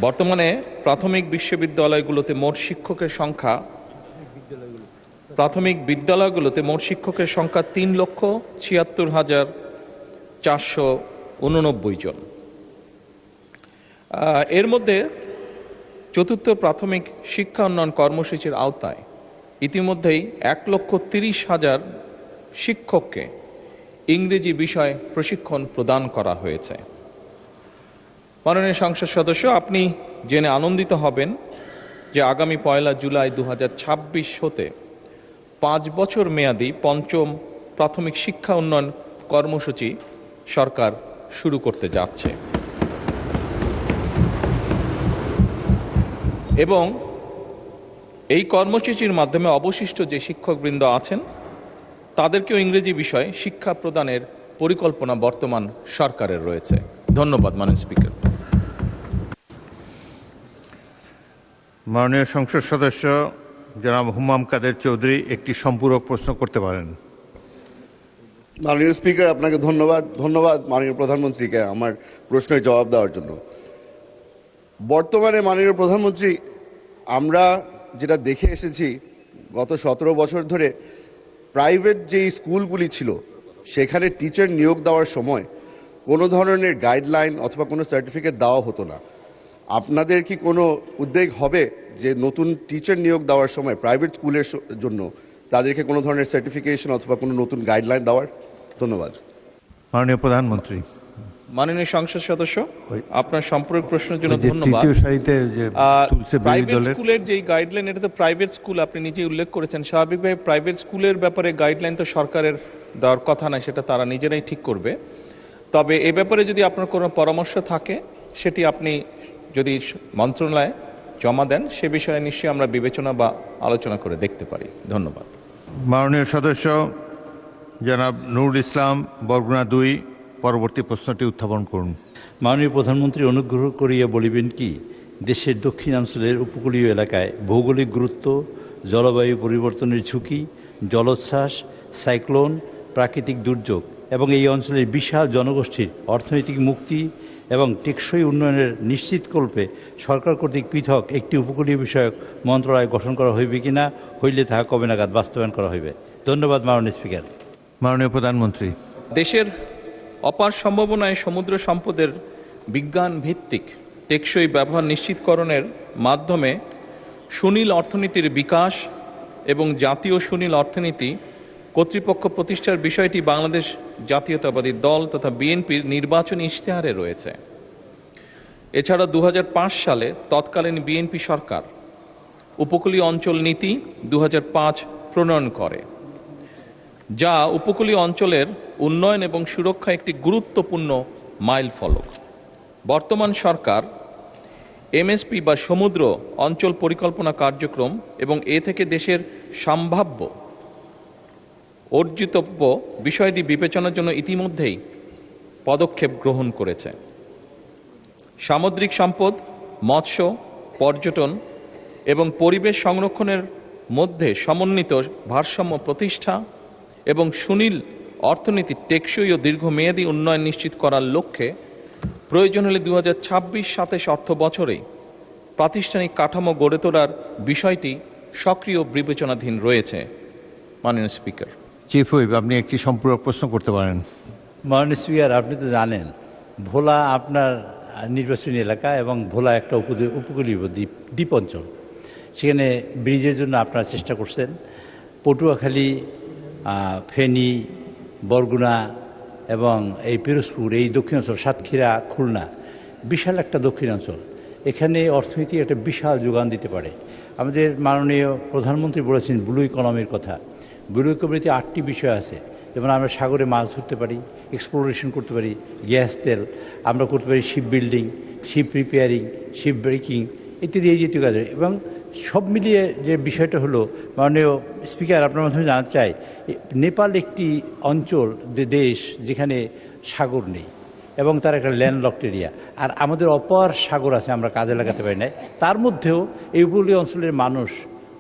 বর্তমানে প্রাথমিক বিদ্যালয়গুলোতে মোট শিক্ষকের সংখ্যা 3,76,489 জন। এর মধ্যে চতুর্থ প্রাথমিক শিক্ষা উন্নয়ন কর্মসূচির আওতায় ইতিমধ্যেই 1,30,000 শিক্ষককে ইংরেজি বিষয় প্রশিক্ষণ প্রদান করা হয়েছে। মাননীয় সংসদ সদস্য, আপনি জেনে আনন্দিত হবেন যে আগামী 1 জুলাই 2026 হতে 5 বছর মেয়াদী পঞ্চম প্রাথমিক শিক্ষা উন্নয়ন কর্মসূচি সরকার শুরু করতে যাচ্ছে এবং এই কর্মসূচির মাধ্যমে অবশিষ্ট যে শিক্ষকবৃন্দ আছেন তাদেরকেও ইংরেজি বিষয়ে শিক্ষা প্রদানের পরিকল্পনা বর্তমান সরকারের রয়েছে। ধন্যবাদ মাননীয় স্পিকার। মাননীয় সংসদ সদস্য জনাব হুমাম কাদের চৌধুরী একটি সম্পূরক প্রশ্ন করতে পারেন। মাননীয় স্পিকার, আপনাকে ধন্যবাদ মাননীয় প্রধানমন্ত্রীকে আমার প্রশ্নের জবাব দেওয়ার জন্য। বর্তমানে মাননীয় প্রধানমন্ত্রী, আমরা যেটা দেখে এসেছি গত 17 বছর ধরে প্রাইভেট যেই স্কুলগুলি ছিল সেখানে টিচার নিয়োগ দেওয়ার সময় কোনো ধরনের গাইডলাইন অথবা কোনো সার্টিফিকেট দেওয়া হতো না। আপনাদের কি কোনো উদ্যোগ হবে যে নতুন টিচার নিয়োগ দেওয়ার সময় প্রাইভেট স্কুলের জন্য তাদেরকে কোনো ধরনের সার্টিফিকেশন অথবা কোনো নতুন গাইডলাইন দেওয়ার? ধন্যবাদ। মাননীয় প্রধানমন্ত্রী। মাননীয় সংসদ সদস্য, আপনার সম্পূরক প্রশ্নের জন্য ধন্যবাদ। প্রাইভেট স্কুলের যে গাইডলাইন, এটা তো প্রাইভেট স্কুল, আপনি নিজেই উল্লেখ করেছেন। স্বাভাবিকভাবে প্রাইভেট স্কুলের ব্যাপারে গাইডলাইন তো সরকারের দেওয়ার কথা নয়, সেটা তারা নিজেরাই ঠিক করবে। তবে এ ব্যাপারে যদি আপনার কোনো পরামর্শ থাকে সেটি আপনি যদি মন্ত্রণালয়ে জমা দেন, সে বিষয়ে নিশ্চয়ই আমরা বিবেচনা বা আলোচনা করে দেখতে পারি। ধন্যবাদ। মাননীয় সদস্য জনাব নুরুল ইসলাম, বরগুনা 2, পরবর্তী প্রশ্নটি উত্থাপন করুন। মাননীয় প্রধানমন্ত্রী, অনুগ্রহ করিয়া বলিবেন কি দেশের দক্ষিণাঞ্চলের উপকূলীয় এলাকায় ভৌগোলিক গুরুত্ব, জলবায়ু পরিবর্তনের ঝুঁকি, জলোচ্ছ্বাস, সাইক্লোন, প্রাকৃতিক দুর্যোগ এবং এই অঞ্চলের বিশাল জনগোষ্ঠীর অর্থনৈতিক মুক্তি এবং টেকসই উন্নয়নের নিশ্চিতকল্পে সরকার কর্তৃক পৃথক একটি উপকূলীয় বিষয়ক মন্ত্রণালয় গঠন করা হইবে কিনা, হইলে তাহা কবে নাগাদ বাস্তবায়ন করা হইবে? ধন্যবাদ মাননীয় স্পিকার। মাননীয় প্রধানমন্ত্রী। দেশের অপার সম্ভাবনায় সমুদ্র সম্পদের বিজ্ঞান ভিত্তিক টেকসই ব্যবহার নিশ্চিতকরণের মাধ্যমে সুনীল অর্থনীতির বিকাশ এবং জাতীয় সুনীল অর্থনীতি কর্তৃপক্ষ প্রতিষ্ঠার বিষয়টি বাংলাদেশ জাতীয়তাবাদী দল তথা বিএনপির নির্বাচনী ইশতেহারে রয়েছে। এছাড়া 2005 সালে তৎকালীন বিএনপি সরকার উপকূলীয় অঞ্চল নীতি 2005 প্রণয়ন করে, যা উপকূলীয় অঞ্চলের উন্নয়ন এবং সুরক্ষা একটি গুরুত্বপূর্ণ মাইল ফলক। বর্তমান সরকার এমএসপি বা সমুদ্র অঞ্চল পরিকল্পনা কার্যক্রম এবং এ থেকে দেশের সম্ভাব্য অর্জিতব্য বিষয়টি বিবেচনার জন্য ইতিমধ্যেই পদক্ষেপ গ্রহণ করেছে। সামুদ্রিক সম্পদ, মৎস্য, পর্যটন এবং পরিবেশ সংরক্ষণের মধ্যে সমন্বিত ভারসাম্য প্রতিষ্ঠা এবং সুনীল অর্থনীতির টেকসই ও দীর্ঘমেয়াদী উন্নয়ন নিশ্চিত করার লক্ষ্যে প্রয়োজন হলে 2026-27 অর্থ বছরে প্রাতিষ্ঠানিক কাঠামো গড়ে তোলার বিষয়টি সক্রিয় বিবেচনাধীন রয়েছে। মাননীয় স্পিকার। চিফ হুইপ, আপনি একটি সম্পূরক প্রশ্ন করতে পারেন। মাননীয় স্পিকার, আপনি তো জানেন ভোলা আপনার নির্বাচনী এলাকা এবং ভোলা একটা উপকূলীয় দ্বীপ অঞ্চল। সেখানে ব্রিজের জন্য আপনারা চেষ্টা করছেন। পটুয়াখালী, ফেনী, বরগুনা এবং এই পিরোজপুর, এই দক্ষিণাঞ্চল, সাতক্ষীরা, খুলনা, বিশাল একটা দক্ষিণাঞ্চল। এখানে অর্থনীতি একটা বিশাল যোগান দিতে পারে। আমাদের মাননীয় প্রধানমন্ত্রী বলেছেন ব্লু ইকোনমির কথা। ব্লু ইকোনমিতে 8টি বিষয় আছে, যেমন আমরা সাগরে মাছ ধরতে পারি, এক্সপ্লোরেশন করতে পারি, গ্যাস তেল, আমরা করতে পারি ship building, ship repairing, ship breaking ইত্যাদি এই জাতীয় কাজ। এবং সব মিলিয়ে যে বিষয়টা হলো, মাননীয় স্পিকার, আপনার মাধ্যমে জানতে চাই, নেপাল একটি অঞ্চল, দেশ যেখানে সাগর নেই এবং তার একটা ল্যান্ডলকড এরিয়া, আর আমাদের অপার সাগর আছে, আমরা কাজে লাগাতে পারি না। তার মধ্যেও এই উপকূলীয় অঞ্চলের মানুষ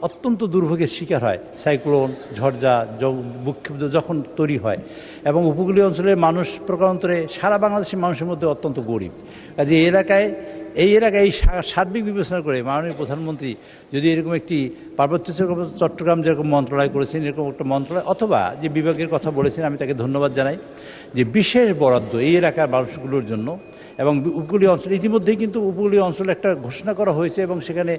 অত্যন্ত দুর্ভোগের শিকার হয়। সাইক্লোন, ঝড়ঝা, ভূমিকম্প যখন তৈরি হয়, এবং উপকূলীয় অঞ্চলের মানুষ প্রকারান্তরে সারা বাংলাদেশের মানুষের মধ্যে অত্যন্ত গরিব। কাজে এই এলাকায় এই এলাকায় এই সার্বিক বিবেচনা করে মাননীয় প্রধানমন্ত্রী যদি এরকম একটি পার্বত্য চট্টগ্রাম যেরকম মন্ত্রণালয় করেছেন, এরকম একটা মন্ত্রণালয় অথবা যে বিভাগের কথা বলেছেন, আমি তাকে ধন্যবাদ জানাই যে বিশেষ বরাদ্দ এই এলাকার মানুষগুলোর জন্য। এবং উপকূলীয় অঞ্চল ইতিমধ্যেই কিন্তু উপকূলীয় অঞ্চলে একটা ঘোষণা করা হয়েছে এবং সেখানে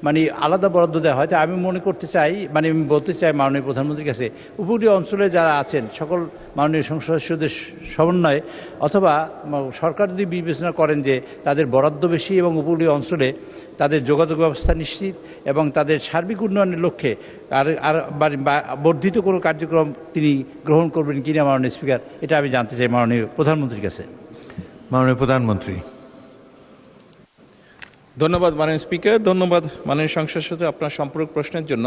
মানে আলাদা বরাদ্দ দেওয়া হয়। আমি মনে করতে চাই, মানে আমি বলতে চাই মাননীয় প্রধানমন্ত্রীর কাছে, উপকূলীয় অঞ্চলে যারা আছেন সকল মাননীয় সংসদ সদস্যদের সমন্বয়ে অথবা সরকার যদি বিবেচনা করেন যে তাদের বরাদ্দ বেশি এবং উপকূলীয় অঞ্চলে তাদের যোগাযোগ ব্যবস্থা নিশ্চিত এবং তাদের সার্বিক উন্নয়নের লক্ষ্যে আর বর্ধিত কোনো কার্যক্রম তিনি গ্রহণ করবেন কিনা মাননীয় স্পিকার, এটা আমি জানতে চাই মাননীয় প্রধানমন্ত্রীর কাছে। মাননীয় প্রধানমন্ত্রী। ধন্যবাদ মাননীয় স্পিকার, ধন্যবাদ মাননীয় সংসদ সদস্য আপনার সম্পূরক প্রশ্নের জন্য।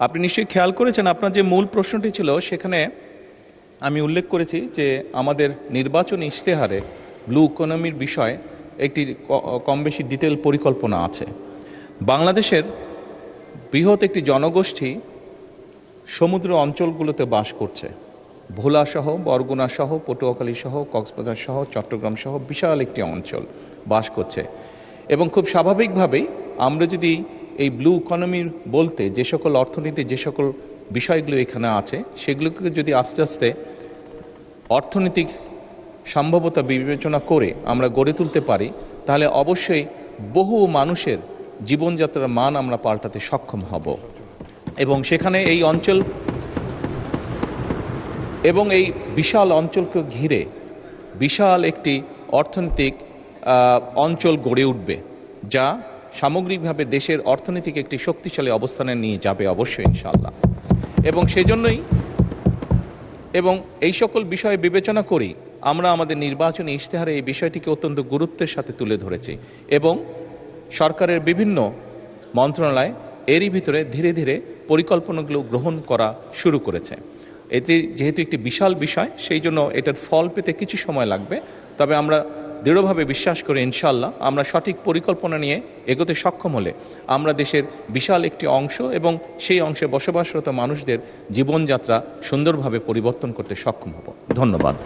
আপনি নিশ্চয়ই খেয়াল করেছেন আপনার যে মূল প্রশ্নটি ছিল সেখানে আমি উল্লেখ করেছি যে আমাদের নির্বাচনী ইশতেহারে ব্লু ইকোনমির বিষয়ে একটি কম বেশি ডিটেল পরিকল্পনা আছে। বাংলাদেশের বৃহৎ একটি জনগোষ্ঠী সমুদ্র অঞ্চলগুলোতে বাস করছে, ভোলা সহ, বরগুনা সহ, পটুয়াখালী সহ, কক্সবাজার সহ, চট্টগ্রাম সহ বিশাল একটি অঞ্চল বাস করছে। এবং খুব স্বাভাবিকভাবেই আমরা যদি এই ব্লু ইকোনমির বলতে যে সকল অর্থনীতি, যে সকল বিষয়গুলো এখানে আছে সেগুলোকে যদি আস্তে আস্তে অর্থনৈতিক সম্ভাব্যতা বিবেচনা করে আমরা গড়ে তুলতে পারি, তাহলে অবশ্যই বহু মানুষের জীবনযাত্রার মান আমরা পাল্টাতে সক্ষম হব। এবং সেখানে এই অঞ্চল এবং এই বিশাল অঞ্চলকে ঘিরে বিশাল একটি অর্থনৈতিক অঞ্চল গড়ে উঠবে, যা সামগ্রিকভাবে দেশের অর্থনৈতিক একটি শক্তিশালী অবস্থানে নিয়ে যাবে অবশ্যই ইনশাআল্লাহ। এবং সেজন্যই এবং এই সকল বিষয় বিবেচনা করি আমরা আমাদের নির্বাচনী ইশতেহারে এই বিষয়টিকে অত্যন্ত গুরুত্বের সাথে তুলে ধরেছি এবং সরকারের বিভিন্ন মন্ত্রণালয় এরই ভিতরে ধীরে ধীরে পরিকল্পনাগুলো গ্রহণ করা শুরু করেছে। এটি যেহেতু একটি বিশাল বিষয়, সেই জন্য এটার ফল পেতে কিছু সময় লাগবে। তবে আমরা দৃঢ়ভাবে বিশ্বাস করি ইনশাআল্লাহ আমরা সঠিক পরিকল্পনা নিয়ে এগোতে সক্ষম হলে আমরা দেশের বিশাল একটি অংশ এবং সেই অংশে বসবাসরত মানুষদের জীবনযাত্রা সুন্দরভাবে পরিবর্তন করতে সক্ষম হব। ধন্যবাদ।